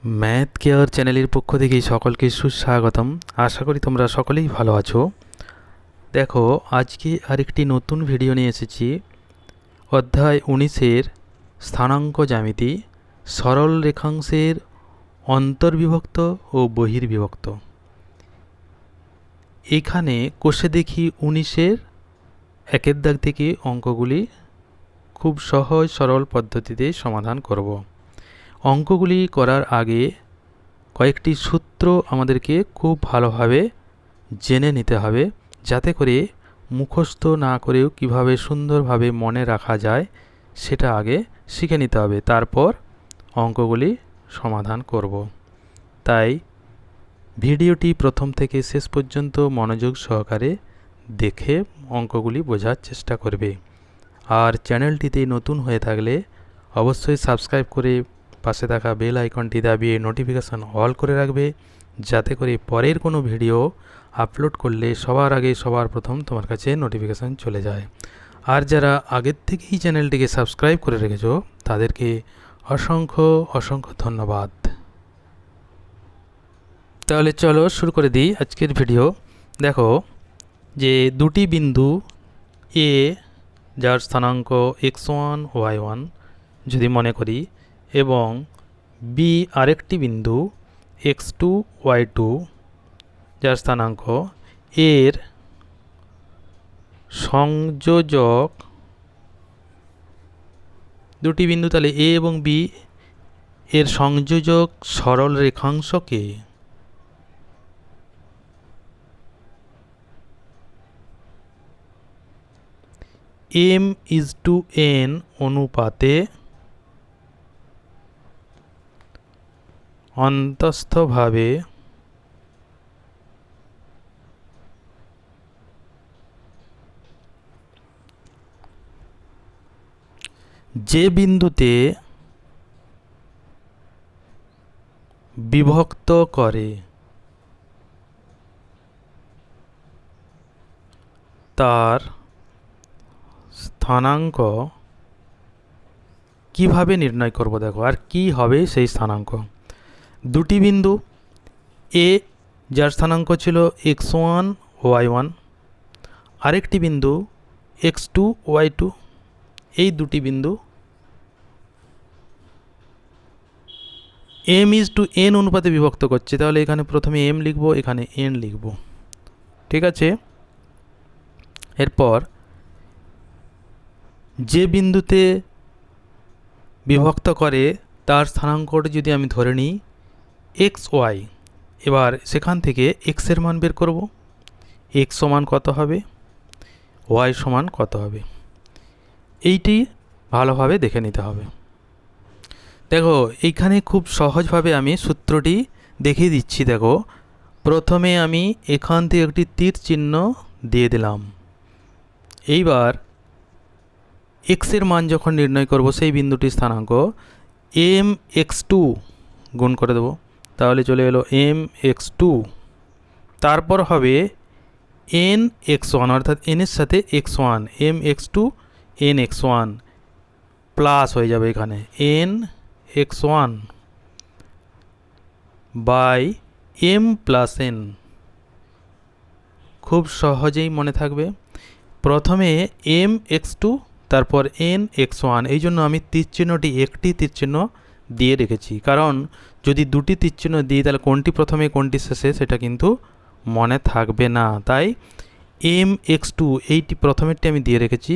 Math care চ্যানেলের পক্ষ থেকে সকলকে সুস্বাগতম। আশা করি তোমরা সকলেই ভালো আছো। দেখো, আজকে আরেকটি নতুন ভিডিও নিয়ে এসেছি। অধ্যায় 19-এর স্থানাঙ্ক জ্যামিতি, সরল রেখাংশের অন্তর্বিভক্ত ও বহির্বিভক্ত। এখানে কষে দেখি 19-এর একের দাগ থেকে অঙ্কগুলি খুব সহজ সরল পদ্ধতিতে সমাধান করব। অঙ্কগুলি করার আগে কয়েকটি সূত্র আমাদেরকে খুব ভালোভাবে জেনে নিতে হবে, যাতে করে মুখস্থ না করেও কিভাবে সুন্দরভাবে মনে রাখা যায় সেটা আগে শিখে নিতে হবে, তারপর অঙ্কগুলি সমাধান করব। তাই ভিডিওটি প্রথম থেকে শেষ পর্যন্ত মনোযোগ সহকারে দেখে অঙ্কগুলি বোঝার চেষ্টা করবে। আর চ্যানেলটিতে নতুন হয়ে থাকলে অবশ্যই সাবস্ক্রাইব করে পাশে থাকা বেল আইকনটি দাবিয়ে নোটিফিকেশান অল করে রাখবে, যাতে করে পরের কোনো ভিডিও আপলোড করলে সবার আগে সবার প্রথম তোমার কাছে নোটিফিকেশান চলে যায়। আর যারা আগের থেকেই চ্যানেলটিকে সাবস্ক্রাইব করে রেখেছো তাদেরকে অসংখ্য অসংখ্য ধন্যবাদ। তাহলে চলো শুরু করে দিই আজকের ভিডিও। দেখো যে দুটি বিন্দু এ, যার স্থানাঙ্ক x1 y1 যদি মনে করি, এবং বি আরেকটি বিন্দু x2 y2 যার স্থানাঙ্ক এর সংযোজক, দুটি বিন্দু তাহলে এ এবং বি এর সংযোজক সরল রেখাংশকে m:n অনুপাতে অন্তস্থভাবে যে বিন্দুতে বিভক্ত করে তার স্থানাঙ্ক কিভাবে নির্ণয় করব। দেখো, আর কি হবে সেই স্থানাঙ্ক। দুটি বিন্দু এ, যার স্থানাঙ্ক ছিল x1 y1, আরেকটি বিন্দু x2 y2, এই দুটি বিন্দু m:n অনুপাতে বিভক্ত করছে। তাহলে এখানে প্রথমে m লিখব, এখানে n লিখব, ঠিক আছে। এরপর যে বিন্দুতে বিভক্ত করে তার স্থানাঙ্কটি যদি আমি ধরে নিই xy, এবার সেখান থেকে x এর মান বের করব। x সমান কত হবে, y সমান কত হবে, এইটি ভালোভাবে দেখে নিতে হবে। দেখো, এইখানে খুব সহজভাবে আমি সূত্রটি দেখিয়ে দিচ্ছি। দেখো, প্রথমে আমি এখান থেকে একটি তীর চিহ্ন দিয়ে দিলাম। এইবার x এর মান যখন নির্ণয় করব সেই বিন্দুটির স্থানাঙ্ক mx2 গুণ করে দেব, তাহলে চলে এলো mx2। তারপর হবে nx1, অর্থাৎ n এর সাথে x1, mx2 nx1 প্লাস হয়ে যাবে এখানে nx1 by m plus n। খুব সহজেই মনে থাকবে, প্রথমে mx2 তারপর nx1। এই জন্য আমি তীরচিহ্নটি একটি তীরচিহ্ন দিয়ে রেখেছি, কারণ যদি দুটি তীরচিহ্ন দিই তাহলে কোনটি প্রথমে কোনটি শেষে সেটা কিন্তু মনে থাকবে না। তাই mx2 এইটি প্রথমেরটি আমি দিয়ে রেখেছি,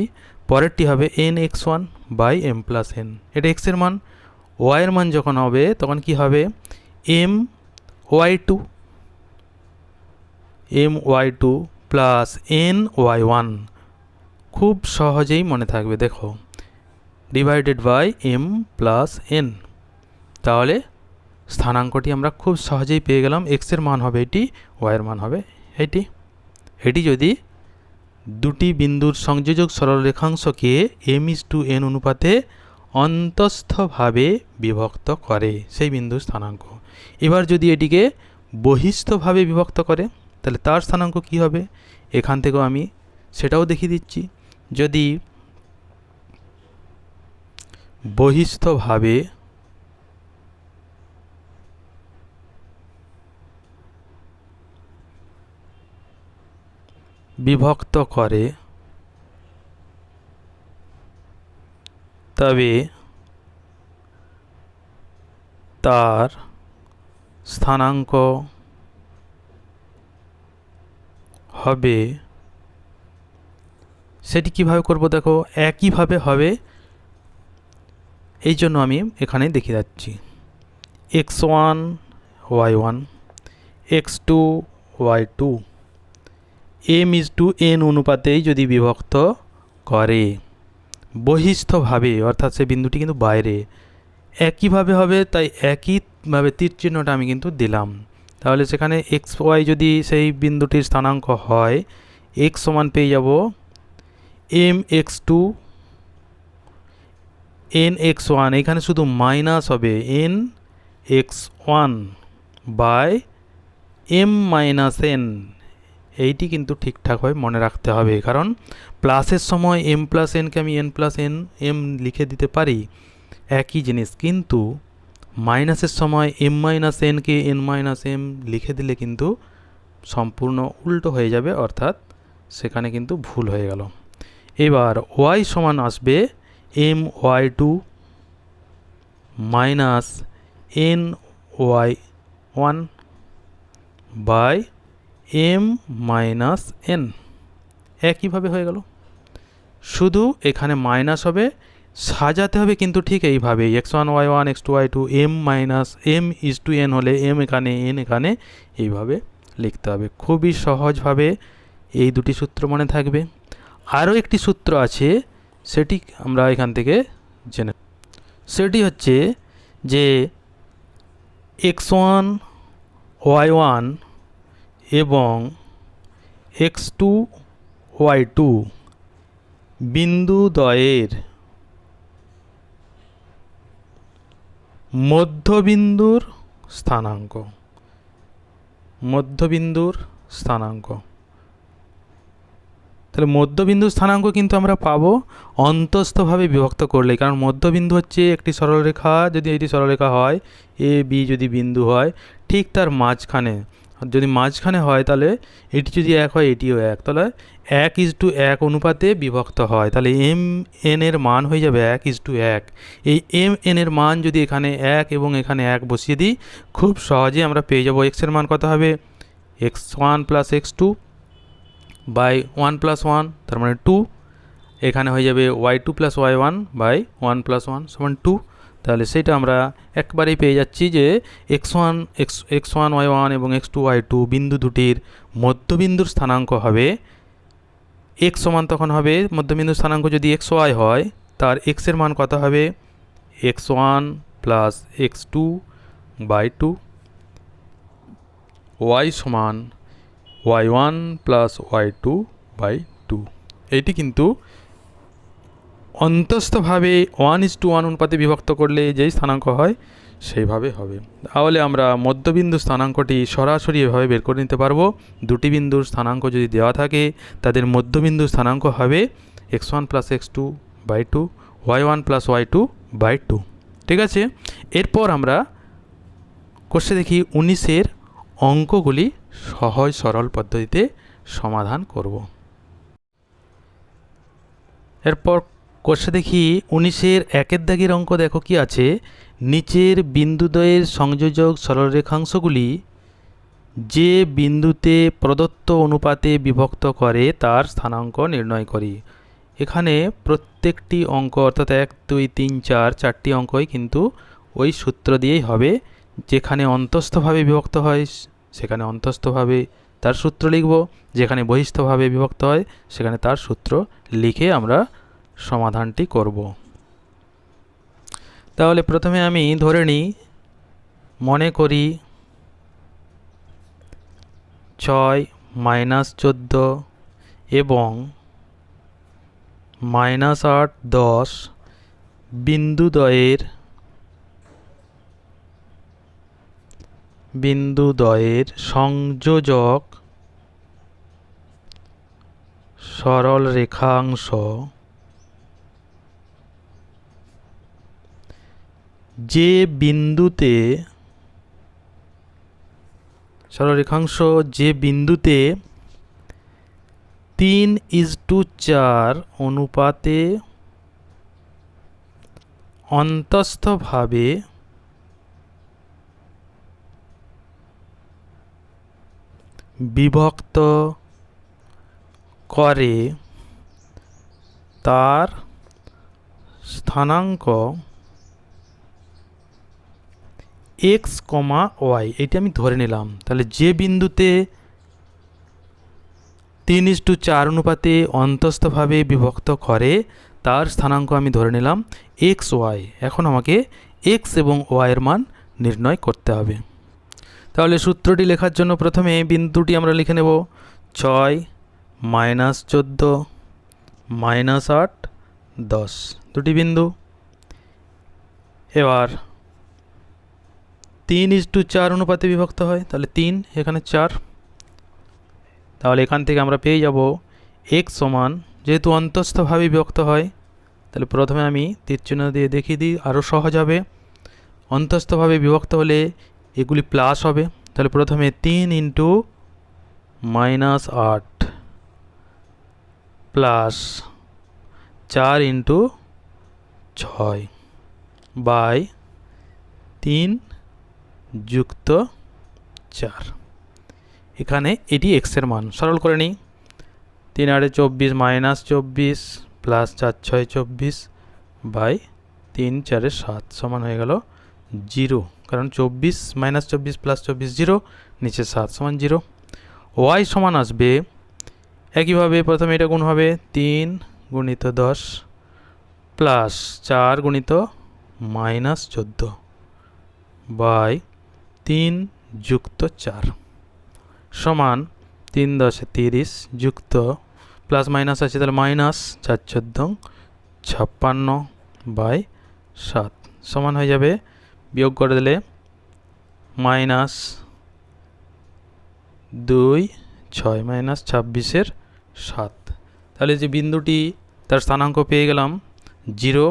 পরেরটি হবে nx1 by m plus n। এটা x এর মান। y এর মান যখন হবে তখন কি হবে my2 প্লাস ny1। খুব সহজেই মনে থাকবে, দেখো, divided by m plus n। তাহলে স্থানাঙ্কটি আমরা খুব সহজেই পেয়ে গেলাম। x এর মান হবে এটি, y এর মান হবে এটি। এটি যদি দুটি বিন্দুর সংযোজক সরল রেখাংশকে m:n অনুপাতে অন্তস্থভাবে বিভক্ত করে সেই বিন্দুর স্থানাঙ্ক। এবার যদি এটিকে বহিস্থভাবে বিভক্ত করে তাহলে তার স্থানাঙ্ক কি হবে, এখান থেকেও আমি সেটাও দেখিয়ে দিচ্ছি। যদি বহিস্থভাবে বিভক্ত করে তবে তার স্থানাঙ্ক হবে, সেটি কিভাবে করব দেখো, একইভাবে হবে। এই জন্য আমি এখানে দেখিয়ে যাচ্ছি x1 y1 x2 y2 m:n অনুপাতেই যদি বিভক্ত করে বহিস্থভাবে, অর্থাৎ সে বিন্দুটি কিন্তু বাইরে, একইভাবে হবে। তাই একইভাবে তীর চিহ্নটা আমি কিন্তু দিলাম। তাহলে সেখানে এক্স ওয়াই যদি সেই বিন্দুটির স্থানাঙ্ক হয়, এক্স সমান পেয়ে যাব M X two N X one, এখানে শুধু মাইনাস হবে N X one by M minus N. এইটি কিন্তু ঠিকঠাকভাবে মনে রাখতে হবে, কারণ প্লাসের সময় এম প্লাস এনকে আমি এন প্লাস এন এম লিখে দিতে পারি, একই জিনিস। কিন্তু মাইনাসের সময় এম মাইনাস এনকে এন মাইনাস এম লিখে দিলে কিন্তু সম্পূর্ণ উল্টো হয়ে যাবে, অর্থাৎ সেখানে কিন্তু ভুল হয়ে গেল। এবার ওয়াই সমান আসবে m y two minus n y one by M minus n, একইভাবে হয়ে গেল। শুধু এখানে মাইনাস হবে, সাজাতে হবে কিন্তু ঠিক এইভাবে, x one y one x two y two m minus m is to n হলে এম এখানে এন এখানে, এইভাবে লিখতে হবে। খুবই সহজভাবে এই দুটি সূত্র মনে থাকবে। আরও একটি সূত্র আছে, সেটি আমরা এখান থেকে জেনে, সেটি হচ্ছে যে এক্স ওয়ান ওয়াই ওয়ান এবং এক্স টু ওয়াই টু বিন্দুদ্বয়ের মধ্যবিন্দুর স্থানাঙ্ক, মধ্যবিন্দুর স্থানাঙ্ক। তাহলে মধ্যবিন্দুর স্থানাঙ্ক কিন্তু আমরা পাবো অন্তস্থভাবে বিভক্ত করলে, কারণ মধ্যবিন্দু হচ্ছে একটি সরলরেখা, যদি এটি সরলরেখা হয়, এ বি যদি বিন্দু হয়, ঠিক তার মাঝখানে, যদি মাঝখানে হয় তাহলে এটি যদি এক হয় এটিও এক, তাহলে 1:1 অনুপাতে বিভক্ত হয়। তাহলে এম এন এর মান হয়ে যাবে 1:1। এই এম এন এর মান যদি এখানে 1 এবং এখানে 1 বসিয়ে দিই, খুব সহজে আমরা পেয়ে যাব এক্সের মান কত হবে, x1 plus x2 by 1 plus 1, তার মানে 2। এখানে হয়ে যাবে y2 plus y1 by 1 plus 1 সমান 2। তাহলে সেটা আমরা একবারেই পেয়ে যাচ্ছি যে x1 y1 এবং x2 y2 বিন্দু দুটির মধ্যবিন্দুর স্থানাঙ্ক হবে x সমান, তখন হবে মধ্যবিন্দুর স্থানাঙ্ক যদি xy হয়, তার x এর মান কত হবে, x1 plus x2 by 2, y সমান y1 প্লাস y2 বাই 2। এইটি কিন্তু অন্তস্থভাবে 1:1 অনুপাতে বিভক্ত করলে যেই স্থানাঙ্ক হয় সেইভাবে হবে। তাহলে আমরা মধ্যবিন্দু স্থানাঙ্কটি সরাসরি এভাবে বের করে নিতে পারবো। দুটি বিন্দুর স্থানাঙ্ক যদি দেওয়া থাকে, তাদের মধ্যবিন্দু স্থানাঙ্ক হবে x1 plus x2 by 2, y1 plus y2 by 2। ঠিক আছে, এরপর আমরা কোষে দেখি 19-এর অঙ্কগুলি সহজ সরল পদ্ধতিতে সমাধান করব। এরপর কোষে দেখি 19-এর 1-এর দাগের অঙ্ক দেখো কি আছে, নিচের বিন্দুদ্বয়ের সংযোজক সরলরেখাংশগুলি যে বিন্দুতে প্রদত্ত অনুপাতে বিভক্ত করে তার স্থানাঙ্ক নির্ণয় করি। এখানে প্রত্যেকটি অঙ্ক, অর্থাৎ 1 2 3 4 চারটি অঙ্কই কিন্তু ওই সূত্র দিয়েই হবে। যেখানে অন্তস্থভাবে বিভক্ত হয় সেখানে অন্তস্থভাবে তার সূত্র লিখব, যেখানে বহিস্থভাবে বিভক্ত হয় সেখানে তার সূত্র লিখে আমরা সমাধানটি করব। তাহলে প্রথমে আমি ধরে নিই, মনে করি 6 মাইনাস 14 এবং মাইনাস 8 10 বিন্দুদ্বয়ের সংযোজক সরল রেখাংশ যে বিন্দুতে 3:4 অনুপাতে অন্তস্থভাবে বিভক্ত করে তার স্থানাঙ্ক x, y। এটি আমি ধরে নিলাম। তাহলে যে বিন্দুতে 3:4 অনুপাতে অন্তস্থভাবে বিভক্ত করে তার স্থানাঙ্ক আমি ধরে নিলাম x, y। এখন আমাকে x এবং y এর মান নির্ণয় করতে হবে। তাহলে সূত্রটি লেখার জন্য প্রথমে বিন্দুটি আমরা লিখে নেব 6 -14 -8 10, দুটি বিন্দু। এবার 3:4 অনুপাতে বিভক্ত হয়, তাহলে 3, এখানে 4। তাহলে এখান থেকে আমরা পেয়ে যাব x সমান, যেহেতু অন্তস্থভাবে বিভক্ত হয় তাহলে প্রথমে আমি তীরচিহ্ন দিয়ে দেখিয়ে দিই, আরও সহজ হবে। অন্তস্থভাবে বিভক্ত হলে এগুলি প্লাস হবে। তাহলে প্রথমে 3 × -8 প্লাস 4 × 6 বাই 3 যুক্ত 4। এখানে এটি x এর মান। সরল করে নিই। 3 × 8 = 24 -24 প্লাস 4 × 6 = 24 বাই 3 × 4 = 7 সমান হয়ে গেল 0, কারণ 24 -24 প্লাস 24 0, নিচে 7 সমান 0। y সমান আসবে একইভাবে, প্রথমে এটা গুণ হবে 3 × 10 প্লাস 4 × -14 বাই 3 যুক্ত 4 সমান 3 × 10 = 30 যুক্ত প্লাস মাইনাস আছে, তাহলে মাইনাস 4 × 14 = 56 বাই 7 সমান হয়ে যাবে, বিয়োগ করে দিলে -2 6 -26 = 7। তাহলে যে বিন্দুটি তার স্থানাঙ্ক পেয়ে গেলাম 0,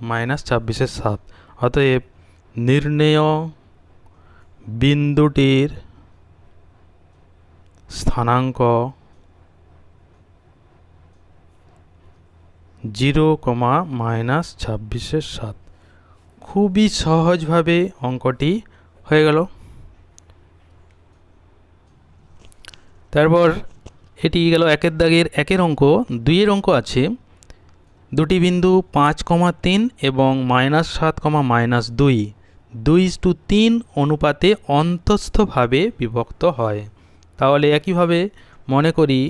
-26 = 7। অতএব নির্ণেয় বিন্দুটির স্থানাঙ্ক 0, -26 = 7। খুবই সহজভাবে অঙ্কটি হয়ে গেল। তারপর এটি গেল একের দাগের একের অঙ্ক। 2 এর অঙ্ক আছে। দুটি বিন্দু 5, 3 এবং -7, -2 2:3 অনুপাতে অন্তস্থভাবে বিভক্ত হয়। তাহলে একইভাবে মনে করি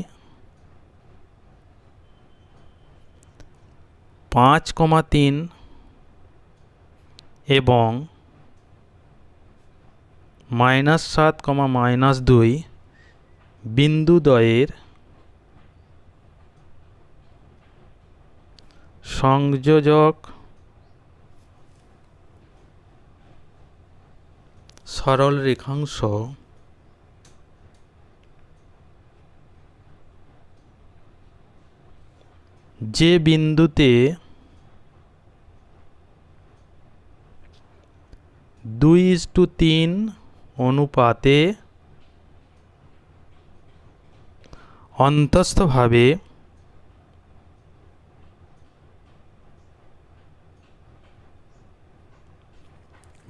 5, 3 এবং -7, -2 বিন্দুদ্বয়ের সংযোজক সরল রেখাংশ যে বিন্দুতে 2:3 অনুপাতে অন্তস্থভাবে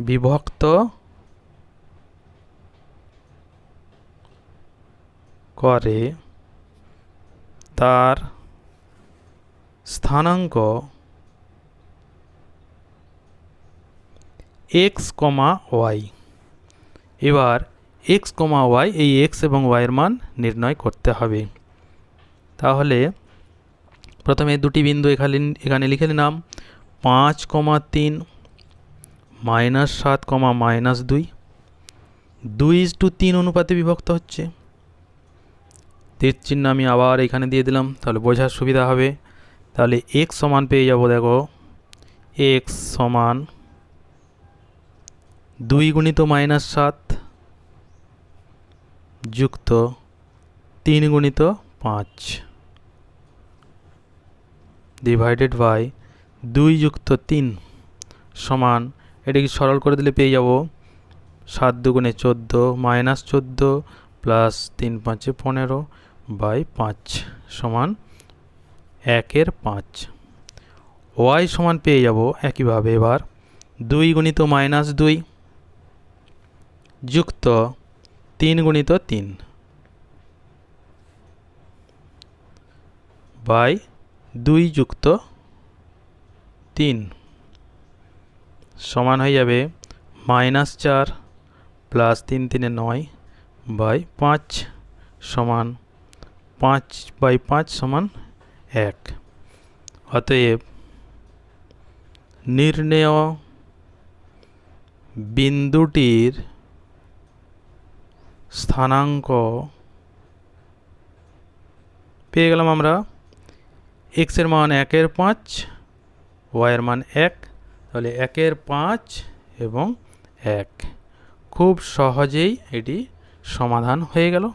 বিভক্ত করে তার স্থানাঙ্ক x, y। এবার x, y, এই x এবং y এর মান নির্ণয় করতে হবে। তাহলে প্রথমে দুটি বিন্দু এখানে লিখে নিলাম 5, 3 -7, -2 2:3 অনুপাতে বিভক্ত হচ্ছে। তীর চিহ্ন আমি আবার এখানে দিয়ে দিলাম, তাহলে বোঝার সুবিধা হবে। তাহলে x সমান পেয়ে যাব, দেখো x সমান 2 × -7 যুক্ত 3 × 5 ডিভাইডেড বাই 2 যুক্ত 3 সমান, এটাকে সরল করে দিলে পেয়ে যাব 7 × 2 = 14 -14 প্লাস 3 × 5 = 15 বাই 5 সমান 1-এর 5। ওয়াই সমান পেয়ে যাব একইভাবে এবার 2 গুণিত -2 যুক্ত 3 গুণিত 3 বাই 2 যুক্ত 3 সমান হয়ে যাবে -4 প্লাস 3 3 9 বাই 5 সমান 5/5 সমান 1। অতএব নির্ণেয় বিন্দুটির স্থানাঙ্ক পেয়ে গেলাম আমরা। x এর মান 1-এর 5, y এর মান 1, তাহলে 1-এর 5 এবং 1 খুব সহজেই এটি সমাধান হয়ে গেল।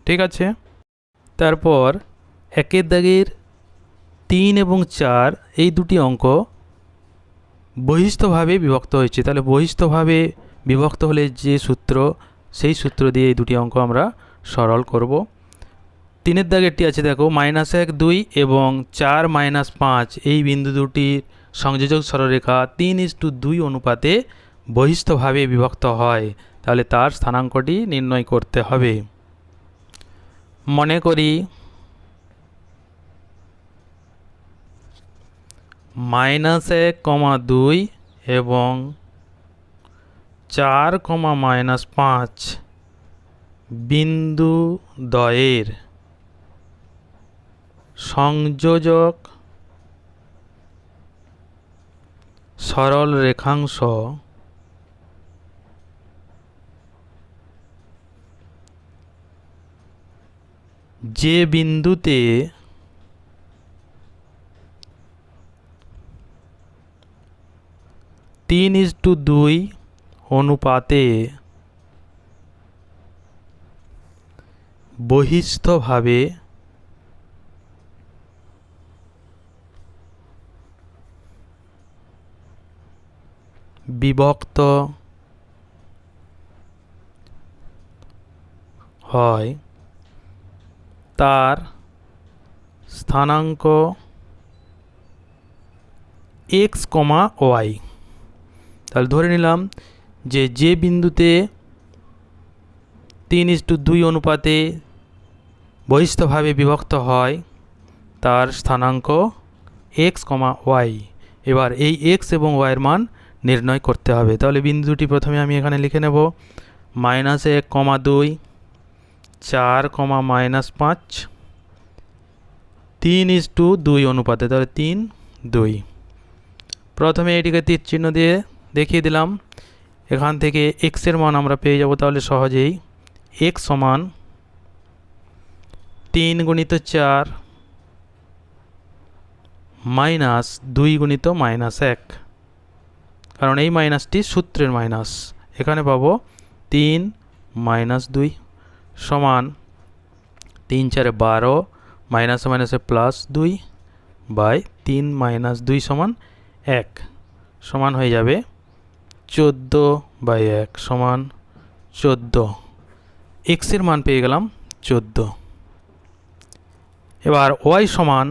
ঠিক আছে, তারপর 1-এর দাগের 3 এবং 4 এই দুটি অঙ্ক বহিস্থভাবে বিভক্ত হয়েছে। তাহলে বহিস্থভাবে বিভক্ত হলে যে সূত্র, সেই সূত্র দিয়ে এই দুটি অঙ্ক আমরা সরল করব। 3-এর দাগেরটি আছে দেখো -1 2 এবং 4 -5 এই বিন্দু দুটির সংযোজক সরলরেখা 3:2 অনুপাতে বহিস্থভাবে বিভক্ত হয়। তাহলে তার স্থানাঙ্কটি নির্ণয় করতে হবে। মনে করি -1, 2 এবং 4, -5 বিন্দু দ্বয়ের সংযোজক সরল রেখাংশ যে বিন্দুতে তিন 3:2 অনুপাতে বহিস্থভাবে বিভক্ত হয় তার স্থানাঙ্ক x, y। তাহলে ধরে নিলাম যে বিন্দুতে 3:2 অনুপাতে বহিস্থভাবে বিভক্ত হয় তার স্থানাঙ্ক x, y। এবার এই x এবং y এর মান নির্ণয় করতে হবে। তাহলে বিন্দু দুটি প্রথমে আমি এখানে লিখে নেব -1, 2, 4, -5 3:2 অনুপাতে, তাহলে 3, 2। প্রথমে এটিকে তীর চিহ্ন দিয়ে দেখিয়ে দিলাম। এখান থেকে x এর মান আমরা পেয়ে যাব। তাহলে সহজেই x সমান 3 গুণিত 4 -2 গুণিত -1, কারণ এই মাইনাসটি সূত্রের মাইনাস। এখানে পাবো 3 - 2 সমান 3 4 12 মাইনাসে মাইনাসে +2 বাই 3 - 2 সমান 1 সমান হয়ে যাবে 14/1 সমান 14। x এর মান পেয়ে গেলাম 14। এবার y সমান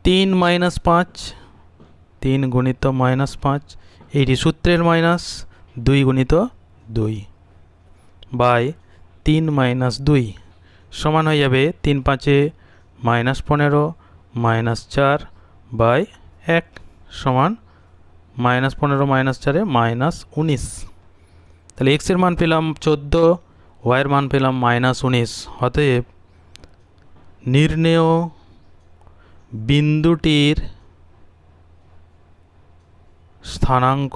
3 - 5, 3 গুণিত -5, এইটি সূত্রের মাইনাস 2 গুণিত 2 বাই 3 - 2 সমান হয়ে যাবে 3 5 -15 -4 বাই 1 সমান -15 -4 -19। তাহলে x এর মান পেলাম 14, y এর মান পেলাম -19। অতএব নির্ণেয় বিন্দুটির স্থানাঙ্ক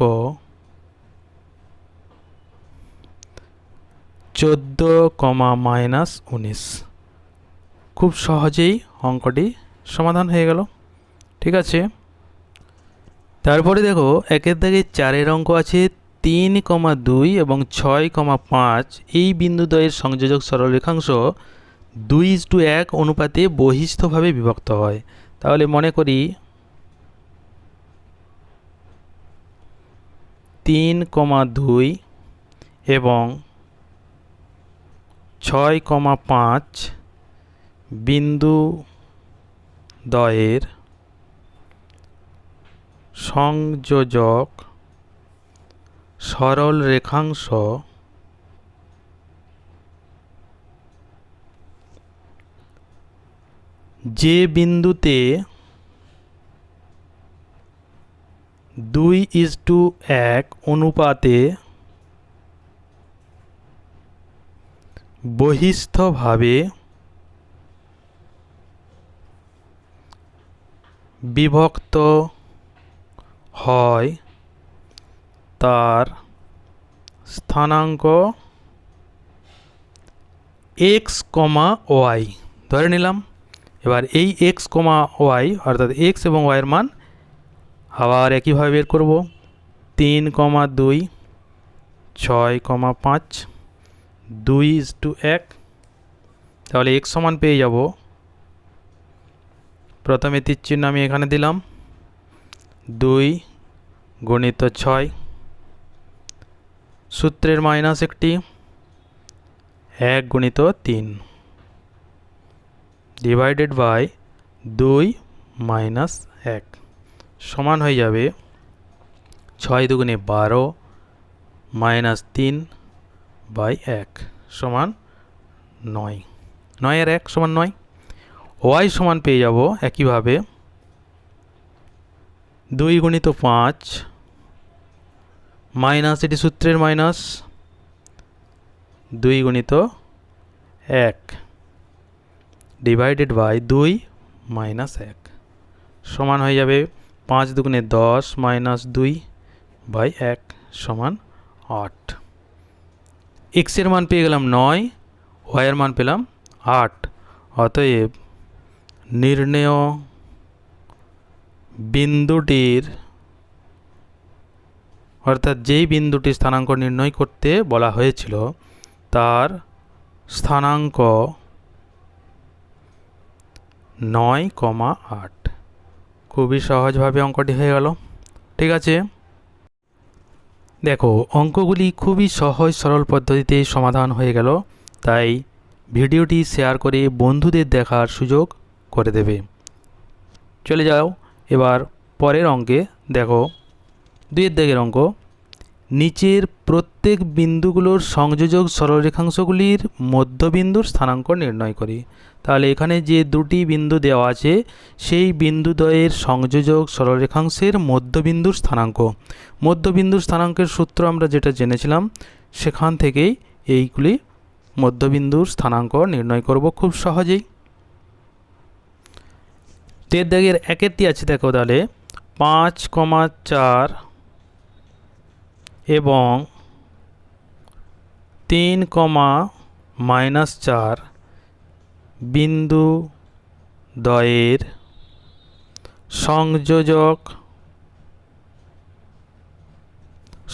14, -19। খুব সহজেই অঙ্কটি সমাধান হয়ে গেল। ঠিক আছে, তারপরে দেখো 1-এর দাগে 4-এর অঙ্ক আছে 3, 2 এবং 6, 5 এই বিন্দুদ্বয়ের সংযোজক সরলরেখাংশ 2:1 অনুপাতে বহিস্থভাবে বিভক্ত হয়। তাহলে মনে করি 3, 2 এবং 6,5 বিন্দু দ্বয়ের সংযোজক সরল রেখাংশ যে বিন্দুতে 2:1 অনুপাতে বহিস্থভাবে বিভক্ত হয় তার স্থানাঙ্ক x, y ধরে নিলাম। এবার এই x, y অর্থাৎ x এবং y এর মান আবার একইভাবে বের করব। 3,2 6,5 2:1। তাহলে x সমান পেয়ে যাব, প্রথমে তীর চিহ্ন আমি এখানে দিলাম, 2 গুণিত 6, সূত্রের মাইনাস একটি, 1 গুণিত 3 ডিভাইডেড বাই 2 মাইনাস 1 সমান হয়ে যাবে 6 দুগুণে 12 মাইনাস 3 বাই 1 সমান 9। 9 আর 1 সমান 9। y সমান পেয়ে যাব একইভাবে 2 গুণিত 5 মাইনাস, এটি সূত্রের মাইনাস, 2 গুণিত 1 ডিভাইডেড বাই 2 মাইনাস 1 সমান হয়ে যাবে 5 দুগুণে 10 মাইনাস 2 বাই 1 সমান 8। x এর মান পেয়ে গেলাম 9, y এর মান পেলাম 8। অতএব নির্ণেয় বিন্দুটির অর্থাৎ যেই বিন্দুটির স্থানাঙ্ক নির্ণয় করতে বলা হয়েছিল তার স্থানাঙ্ক 9,8। খুবই সহজভাবে অঙ্কটি হয়ে গেল। ঠিক আছে, দেখো অঙ্কগুলি খুবই সহজ সরল পদ্ধতিতে সমাধান হয়ে গেল, তাই ভিডিওটি শেয়ার করে বন্ধুদের দেখার সুযোগ করে দেবে। চলে যাও এবার পরের অঙ্কে। দেখো 2 দাগের অঙ্ক, নিচের প্রত্যেক বিন্দুগুলোর সংযোজক সরলরেখাংশগুলির মধ্যবিন্দুর স্থানাঙ্ক নির্ণয় করি। তাহলে এখানে যে দুটি বিন্দু দেওয়া আছে সেই বিন্দুদ্বয়ের সংযোজক সরলরেখাংশের মধ্যবিন্দুর স্থানাঙ্ক। মধ্যবিন্দুর স্থানাঙ্কের সূত্র আমরা যেটা জেনেছিলাম সেখান থেকেই এইগুলি মধ্যবিন্দুর স্থানাঙ্ক নির্ণয় করব খুব সহজেই। 2 দাগের 1-টি আছে, দেখো তাহলে 5,4 এবং 3,-4 বিন্দু দ্বয়ের সংযোজক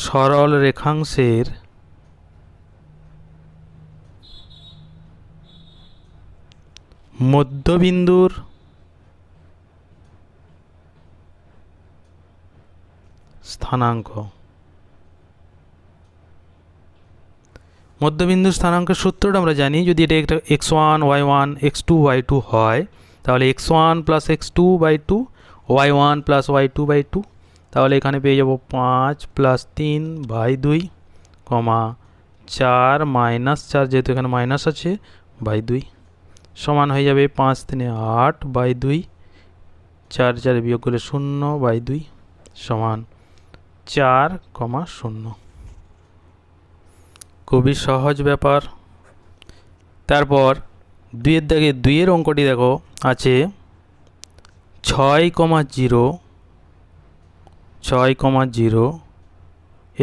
সরল রেখাংশের মধ্যবিন্দুর স্থানাঙ্ক। মধ্যবিন্দুর স্থানাঙ্কের সূত্রটা আমরা জানি, যদি এটা একটা x1 y1 x2 y2 হয় তাহলে x1 plus x2 by 2 y1 plus y2 by 2। তাহলে এখানে পেয়ে যাব 5 প্লাস 3 বাই 2 কমা 4 মাইনাস 4, যেহেতু এখানে মাইনাস আছে, বাই 2 সমান হয়ে যাবে 5 3 8 বাই 2, 4 4 বিয়োগ করলে 0 বাই 2 সমান 4,0। খুবই সহজ ব্যাপার। তারপর 2 দাগে 2 অঙ্কটি দেখো আছে 6,0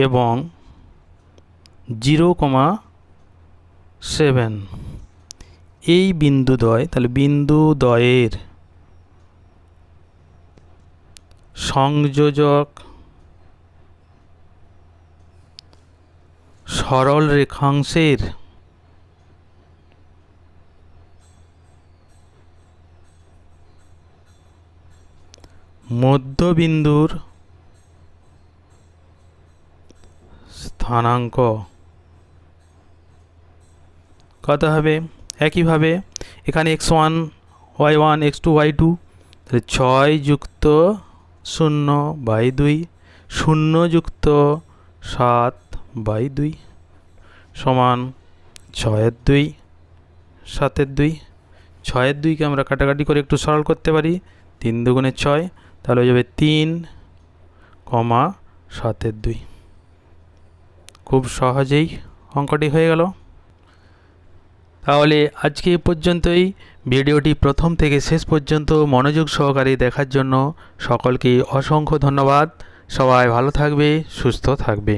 এবং 0,7 এই বিন্দুদ্বয়। তাহলে বিন্দুদ্বয়ের সংযোজক সরল রেখাংশের মধ্যবিন্দুর স্থানাঙ্ক কত হবে? একইভাবে এখানে x1 y1 x2 y2, তাহলে 6 যুক্ত 0/2 0 যুক্ত 7/2 সমান 6/2 7/2। 6/2কে আমরা কাটাকাটি করে একটু সরল করতে পারি, 3 দুগুণে 6, তাহলে হয়ে যাবে 3, 7/2। খুব সহজেই অঙ্কটি হয়ে গেল। তাহলে আজকে এ পর্যন্তই। ভিডিওটি প্রথম থেকে শেষ পর্যন্ত মনোযোগ সহকারে দেখার জন্য সকলকে অসংখ্য ধন্যবাদ। সবাই ভালো থাকবে, সুস্থ থাকবে।